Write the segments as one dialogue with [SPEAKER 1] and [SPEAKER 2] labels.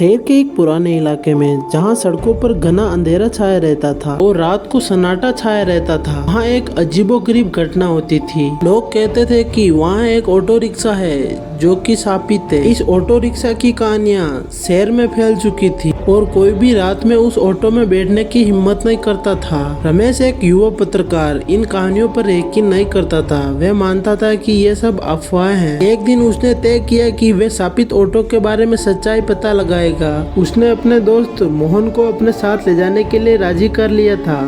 [SPEAKER 1] शहर के एक पुराने इलाके में जहाँ सड़कों पर घना अंधेरा छाया रहता था और रात को सन्नाटा छाया रहता था, वहाँ एक अजीबोगरीब घटना होती थी। लोग कहते थे कि वहाँ एक ऑटो रिक्शा है जो कि शापित है। इस ऑटो रिक्शा की कहानियाँ शहर में फैल चुकी थी और कोई भी रात में उस ऑटो में बैठने की हिम्मत नहीं करता था। रमेश एक युवा पत्रकार इन कहानियों पर यकीन नहीं करता था। वह मानता था कि ये सब अफवाह हैं। एक दिन उसने तय किया कि वह शापित ऑटो के बारे में सच्चाई पता लगाएगा। उसने अपने दोस्त मोहन को अपने साथ ले जाने के लिए राजी कर लिया था।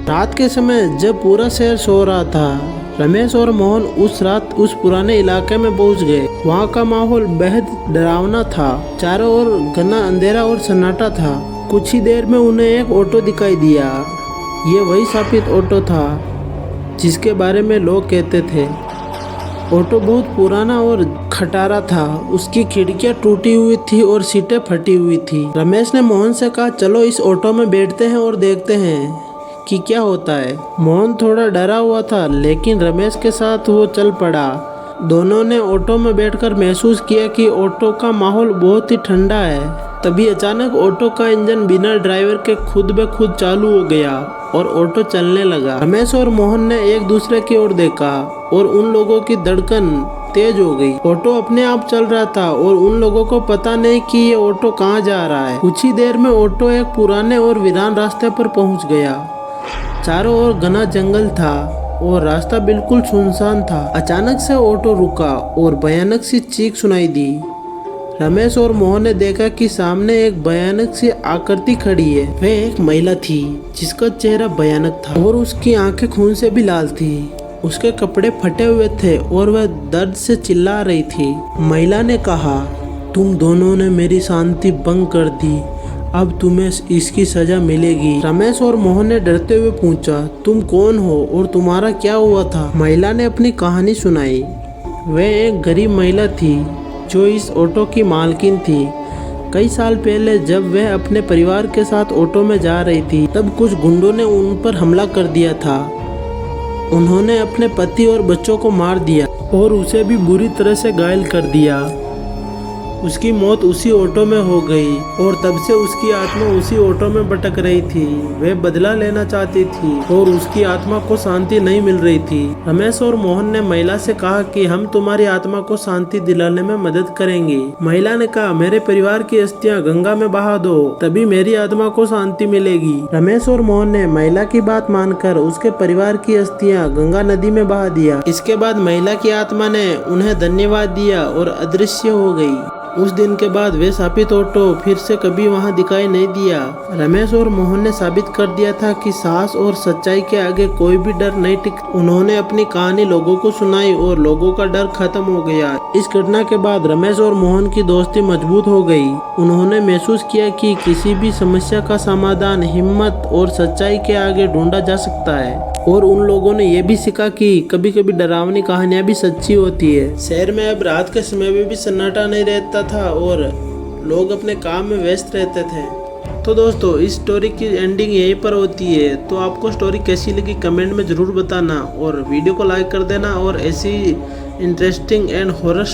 [SPEAKER 1] रात के समय जब पूरा शहर सो रहा था, रमेश और मोहन उस रात उस पुराने इलाके में पहुंच गए। वहाँ का माहौल बेहद डरावना था। चारों ओर घना अंधेरा और सन्नाटा था। कुछ ही देर में उन्हें एक ऑटो दिखाई दिया। ये वही शापित ऑटो था जिसके बारे में लोग कहते थे। ऑटो बहुत पुराना और खटारा था। उसकी खिड़कियां टूटी हुई थी और सीटें फटी हुई थी। रमेश ने मोहन से कहा, चलो इस ऑटो में बैठते हैं और देखते हैं कि क्या होता है। मोहन थोड़ा डरा हुआ था, लेकिन रमेश के साथ वो चल पड़ा। दोनों ने ऑटो में बैठकर महसूस किया कि ऑटो का माहौल बहुत ही ठंडा है। तभी अचानक ऑटो का इंजन बिना ड्राइवर के खुद ब खुद चालू हो गया और ऑटो चलने लगा। रमेश और मोहन ने एक दूसरे की ओर देखा और उन लोगों की धड़कन तेज हो गई। ऑटो अपने आप चल रहा था और उन लोगों को पता नहीं कि ये ऑटो कहाँ जा रहा है। कुछ ही देर में ऑटो एक पुराने और वीरान रास्ते पर पहुंच गया। चारों ओर घना जंगल था और रास्ता बिल्कुल सुनसान था। अचानक से ऑटो रुका और भयानक सी चीख सुनाई दी। रमेश और मोहन ने देखा कि सामने एक भयानक सी आकृति खड़ी है। वह एक महिला थी जिसका चेहरा भयानक था और उसकी आंखें खून से भी लाल थी। उसके कपड़े फटे हुए थे और वह दर्द से चिल्ला रही थी। महिला ने कहा, तुम दोनों ने मेरी शांति भंग कर दी, अब तुम्हें इसकी सजा मिलेगी। रमेश और मोहन ने डरते हुए पूछा, तुम कौन हो और तुम्हारा क्या हुआ था? महिला ने अपनी कहानी सुनाई। वह एक गरीब महिला थी जो इस ऑटो की मालकिन थी। कई साल पहले जब वह अपने परिवार के साथ ऑटो में जा रही थी, तब कुछ गुंडों ने उन पर हमला कर दिया था। उन्होंने अपने पति और बच्चों को मार दिया और उसे भी बुरी तरह से घायल कर दिया। उसकी मौत उसी ऑटो में हो गई और तब से उसकी आत्मा उसी ऑटो में भटक रही थी। वह बदला लेना चाहती थी और उसकी आत्मा को शांति नहीं मिल रही थी। रमेश और मोहन ने महिला से कहा कि हम तुम्हारी आत्मा को शांति दिलाने में मदद करेंगे। महिला ने कहा, मेरे परिवार की अस्थियां गंगा में बहा दो, तभी मेरी आत्मा को शांति मिलेगी। रमेश और मोहन ने महिला की बात मानकर उसके परिवार की अस्थियां गंगा नदी में बहा दिया। इसके बाद महिला की आत्मा ने उन्हें धन्यवाद दिया और अदृश्य हो गई। उस दिन के बाद वे शापित ऑटो फिर से कभी वहां दिखाई नहीं दिया। रमेश और मोहन ने साबित कर दिया था कि साहस और सच्चाई के आगे कोई भी डर नहीं टिक। उन्होंने अपनी कहानी लोगों को सुनाई और लोगों का डर खत्म हो गया। इस घटना के बाद रमेश और मोहन की दोस्ती मजबूत हो गई। उन्होंने महसूस किया कि किसी भी समस्या का समाधान हिम्मत और सच्चाई के आगे ढूंढा जा सकता है। और उन लोगों ने ये भी सीखा कि कभी कभी डरावनी कहानियां भी सच्ची होती है। शहर में अब रात के समय में भी सन्नाटा नहीं रहता था और लोग अपने काम में व्यस्त रहते थे। तो दोस्तों, इस स्टोरी की एंडिंग यहीं पर होती है। तो आपको स्टोरी कैसी लगी कमेंट में ज़रूर बताना और वीडियो को लाइक कर देना और ऐसी इंटरेस्टिंग एंड हॉरर